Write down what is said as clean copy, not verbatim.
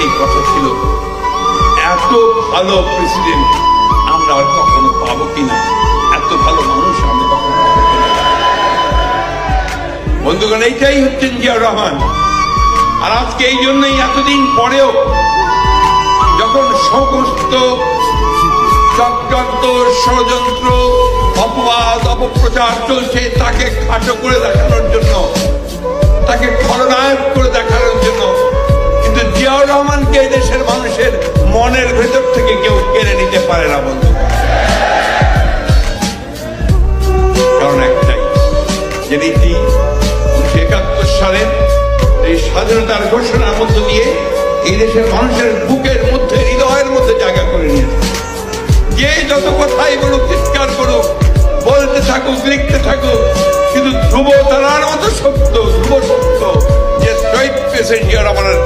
একটাই কথা ছিল, এত ভালো প্রেসিডেন্ট আমরা আর কখনো পাবো কিনা, এত ভালো মানুষ আমরা কখনো পাবো কিনা। বন্ধুগণ, এইটাই হচ্ছেন জিয়াউর রহমান। আর আজকে এই জন্যই এতদিন পরেও যখন সমস্ত চক্রান্ত, ষড়যন্ত্র, অপবাদ, অপপ্রচার চলছে তাকে খাটো করে দেখানোর জন্য, তাকে খলনায়ক করে দেখানোর জন্য, কিন্তু জিয়াউর রহমানকে দেশের মানুষের মনের ভেতর থেকে কেউ কেড়ে নিতে পারে না বন্ধু। কারণ একটাই, যে নীতি 1971 সালের এই স্বাধীনতার ঘোষণার মধ্য দিয়ে এই দেশের মানুষের বুকের মধ্যে, হৃদয়ের মধ্যে জায়গা করে নিয়েছে। যে যত কথাই বলুক, চিৎকার করুক, বলতে থাকুক, লিখতে থাকুক, কিন্তু ধ্রুব তারার মতো সত্য, ধ্রুব সত্য যে শহীদ প্রেসিডেন্ট জিয়াউর রহমানের